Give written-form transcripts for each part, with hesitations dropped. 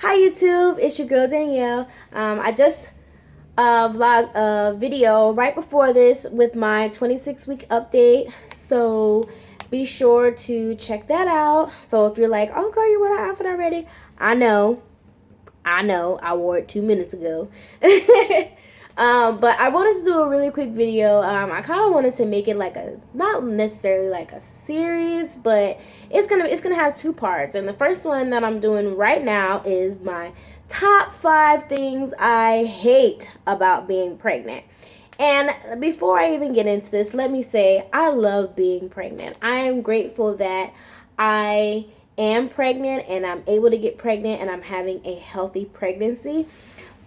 Hi YouTube, it's your girl Danielle. I just vlogged a video right before this with my 26-week update, so be sure to check that out. So if you're like, oh girl, you wore that outfit already, I know, I wore it 2 minutes ago. But I wanted to do a really quick video. I kind of wanted to make it like not necessarily like a series, but it's gonna have two parts. And the first one that I'm doing right now is my top 5 things I hate about being pregnant. And before I even get into this, let me say I love being pregnant. I am grateful that I am pregnant and I'm able to get pregnant and I'm having a healthy pregnancy.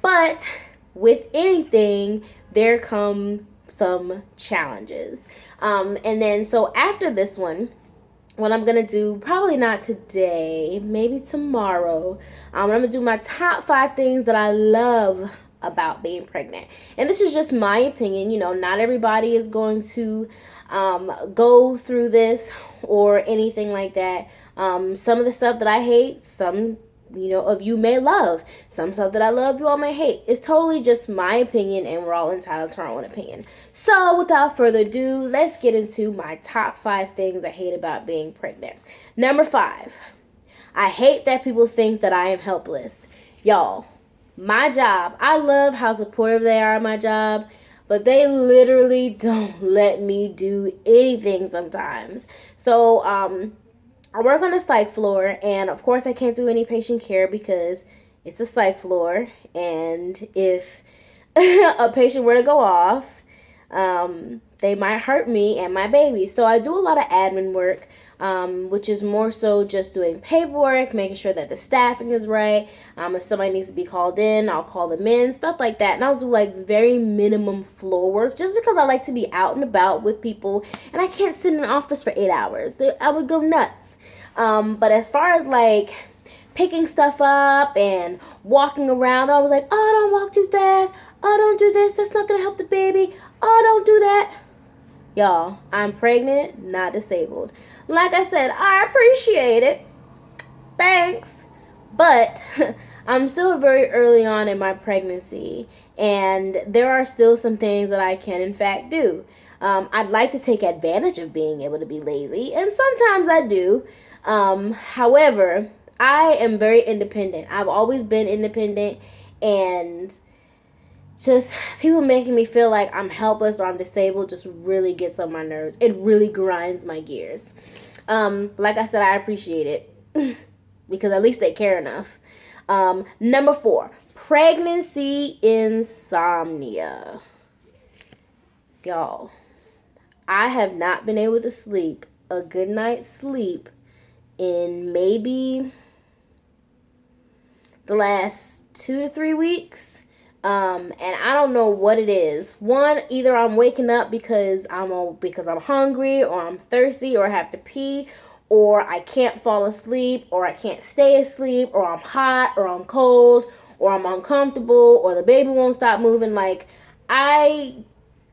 But with anything, there come some challenges. And then, so after this one, what I'm gonna do, probably not today, maybe tomorrow, I'm gonna do my top 5 things that I love about being pregnant. And this is just my opinion. You know, not everybody is going to go through this or anything like that. Some of the stuff that I hate, some of you may love. Some stuff that I love, you all may hate. It's totally just my opinion, and we're all entitled to our own opinion. So without further ado, let's get into my top 5 things I hate about being pregnant. Number 5, I hate that people think that I am helpless. Y'all, my job, I love how supportive they are at my job, but they literally don't let me do anything sometimes. So, I work on a psych floor, and of course I can't do any patient care because it's a psych floor, and if a patient were to go off, they might hurt me and my baby. So I do a lot of admin work, which is more so just doing paperwork, making sure that the staffing is right. If somebody needs to be called in, I'll call them in, stuff like that. And I'll do like very minimum floor work just because I like to be out and about with people, and I can't sit in an office for 8 hours. I would go nuts. But as far as like picking stuff up and walking around, I was like, oh, don't walk too fast. Oh, don't do this. That's not going to help the baby. Oh, don't do that. Y'all, I'm pregnant, not disabled. Like I said, I appreciate it. Thanks. But I'm still very early on in my pregnancy, and there are still some things that I can in fact do. I'd like to take advantage of being able to be lazy, and sometimes I do. However, I am very independent. I've always been independent, and just people making me feel like I'm helpless or I'm disabled just really gets on my nerves. It really grinds my gears. Like I said, I appreciate it because at least they care enough. Number 4, pregnancy insomnia. Y'all, I have not been able to sleep a good night's sleep in maybe the last 2 to 3 weeks. And I don't know what it is. One, either I'm waking up because I'm hungry, or I'm thirsty, or I have to pee, or I can't fall asleep, or I can't stay asleep, or I'm hot, or I'm cold, or I'm uncomfortable, or the baby won't stop moving. Like, I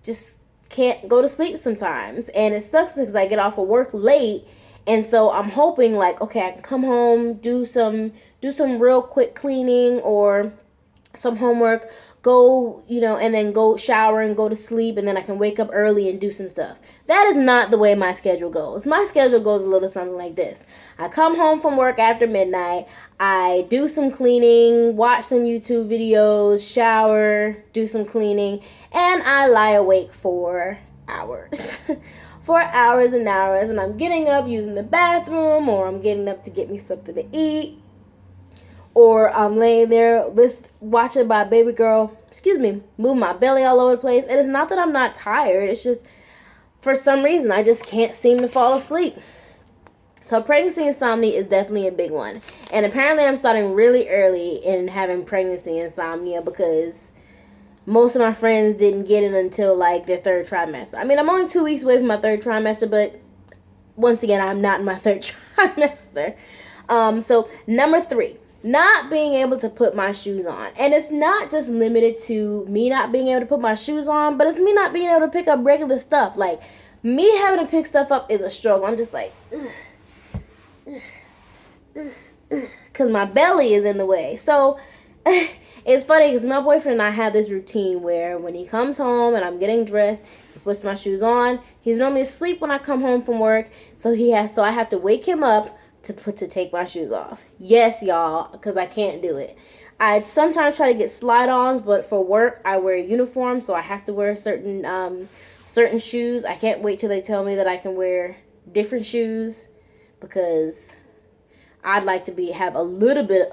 just can't go to sleep sometimes, and it sucks because I get off of work late. And so I'm hoping, like, okay, I can come home, do some real quick cleaning or some homework, go, and then go shower and go to sleep, and then I can wake up early and do some stuff. That is not the way my schedule goes. My schedule goes a little something like this. I come home from work after midnight, I do some cleaning, watch some YouTube videos, shower, do some cleaning, and I lie awake for hours. For hours and hours, and I'm getting up using the bathroom, or I'm getting up to get me something to eat, or I'm laying there watching my baby girl, move my belly all over the place. And it's not that I'm not tired, it's just for some reason I just can't seem to fall asleep. So pregnancy insomnia is definitely a big one, and apparently I'm starting really early in having pregnancy insomnia because most of my friends didn't get it until like their 3rd trimester. I mean, I'm only 2 weeks away from my 3rd trimester, but once again, I'm not in my 3rd trimester. So number 3, not being able to put my shoes on. And it's not just limited to me not being able to put my shoes on, but it's me not being able to pick up regular stuff. Like, me having to pick stuff up is a struggle. I'm just like, ugh, ugh, ugh. because my belly is in the way. So it's funny because my boyfriend and I have this routine where when he comes home and I'm getting dressed, he puts my shoes on. He's normally asleep when I come home from work, so I have to wake him up to take my shoes off. Yes, y'all, because I can't do it. I sometimes try to get slide-ons, but for work I wear a uniform, so I have to wear certain shoes. I can't wait till they tell me that I can wear different shoes because I'd like to have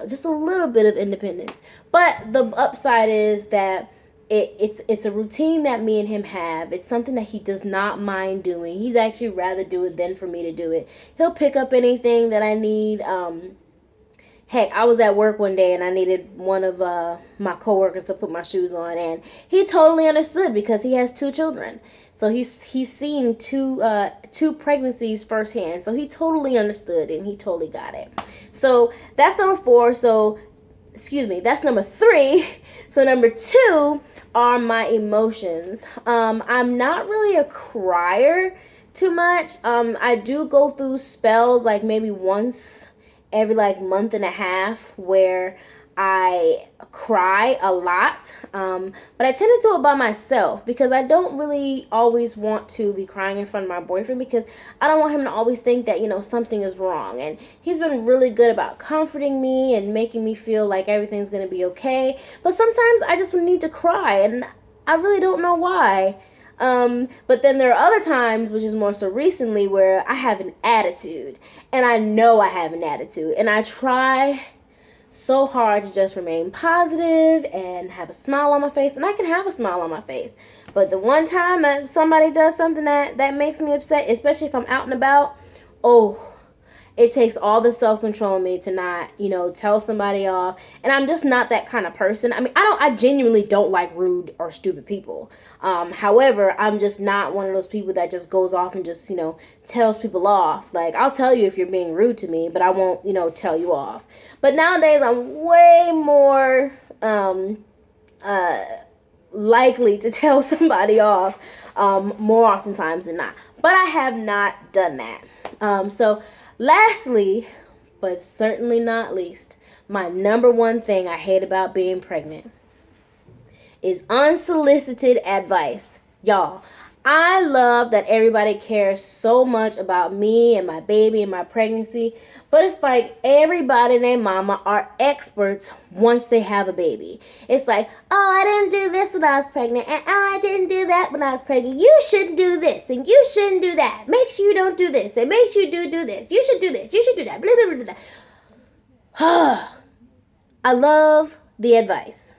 just a little bit of independence. But the upside is that it's a routine that me and him have. It's something that he does not mind doing. He'd actually rather do it than for me to do it. He'll pick up anything that I need. Heck, I was at work one day and I needed one of my coworkers to put my shoes on, and he totally understood because he has 2 children. So he's seen two pregnancies firsthand. So he totally understood and he totally got it. So that's number 4. So that's number 3. So number 2 are my emotions. I'm not really a crier too much. I do go through spells like maybe once every like month and a half where I cry a lot, but I tend to do it by myself because I don't really always want to be crying in front of my boyfriend because I don't want him to always think that, something is wrong. And he's been really good about comforting me and making me feel like everything's going to be okay. But sometimes I just need to cry, and I really don't know why. But then there are other times, which is more so recently, where I have an attitude, and I know I have an attitude, and I try so hard to just remain positive and have a smile on my face, and I can have a smile on my face. But the one time that somebody does something that makes me upset, especially if I'm out and about, it takes all the self-control in me to not, tell somebody off. And I'm just not that kind of person. I mean, I genuinely don't like rude or stupid people. However, I'm just not one of those people that just goes off and just, tells people off. Like, I'll tell you if you're being rude to me, but I won't, tell you off. But nowadays, I'm way more likely to tell somebody off more oftentimes than not. But I have not done that. So lastly, but certainly not least, my number 1 thing I hate about being pregnant is unsolicited advice. Y'all, I love that everybody cares so much about me and my baby and my pregnancy, but it's like everybody and their mama are experts once they have a baby. It's like, I didn't do this when I was pregnant, and I didn't do that when I was pregnant. You shouldn't do this, and you shouldn't do that. Make sure you don't do this, and make sure you do this. You should do this, you should do that, blah, blah, blah, blah. I love the advice.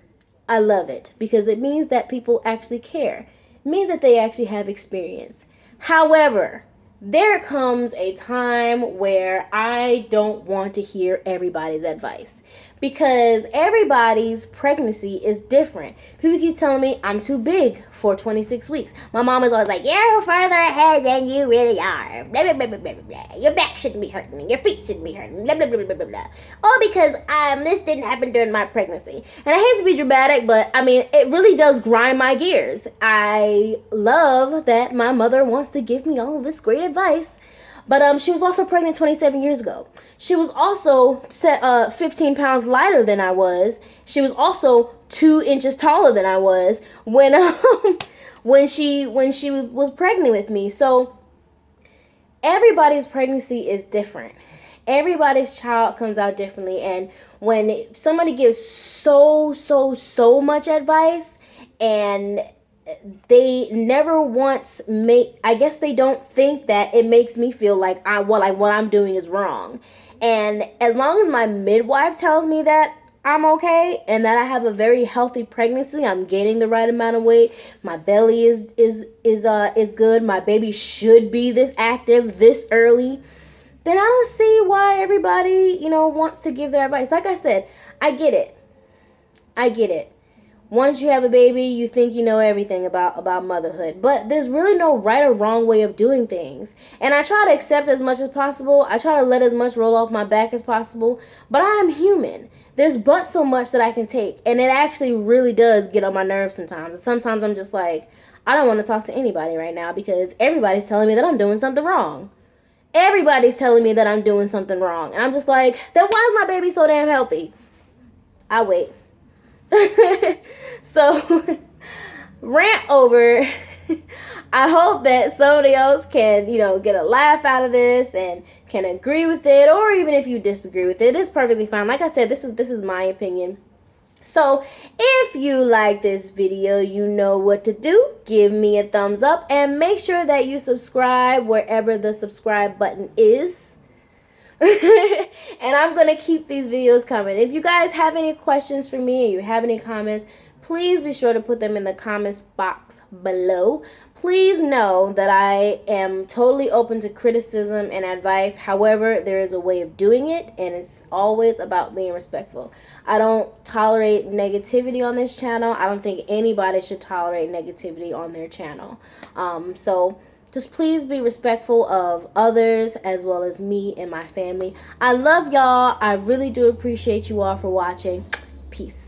I love it because it means that people actually care. It means that they actually have experience. However, there comes a time where I don't want to hear everybody's advice because everybody's pregnancy is different. People keep telling me I'm too big for 26 weeks. My mom is always like, you're further ahead than you really are. Blah, blah, blah, blah, blah, blah. Your back shouldn't be hurting. Your feet shouldn't be hurting. Blah, blah, blah, blah, blah, blah. All because this didn't happen during my pregnancy. And I hate to be dramatic, but I mean, it really does grind my gears. I love that my mother wants to give me all of this great advice. But she was also pregnant 27 years ago. She was also 15 pounds lighter than I was. She was also 2 inches taller than I was when she was pregnant with me. So everybody's pregnancy is different. Everybody's child comes out differently, and when somebody gives so much advice and they never once I guess they don't think that it makes me feel like what I'm doing is wrong. And as long as my midwife tells me that I'm okay and that I have a very healthy pregnancy, I'm gaining the right amount of weight, my belly is good, my baby should be this active this early, then I don't see why everybody, wants to give their advice. Like I said, I get it. Once you have a baby, you think you know everything about motherhood. But there's really no right or wrong way of doing things. And I try to accept as much as possible. I try to let as much roll off my back as possible. But I am human. There's but so much that I can take. And it actually really does get on my nerves sometimes. And sometimes I'm just like, I don't want to talk to anybody right now because everybody's telling me that I'm doing something wrong. everybody's telling me that I'm doing something wrong. And I'm just like, then why is my baby so damn healthy? I'll wait. So, rant over. I hope that somebody else can, get a laugh out of this and can agree with it, or even if you disagree with it, it's perfectly fine. Like I said, this is my opinion. So, if you like this video, you know what to do. Give me a thumbs up and make sure that you subscribe wherever the subscribe button is. And I'm going to keep these videos coming. If you guys have any questions for me or you have any comments, please be sure to put them in the comments box below. Please know that I am totally open to criticism and advice. However, there is a way of doing it, and it's always about being respectful. I don't tolerate negativity on this channel. I don't think anybody should tolerate negativity on their channel. So just please be respectful of others as well as me and my family. I love y'all. I really do appreciate you all for watching. Peace.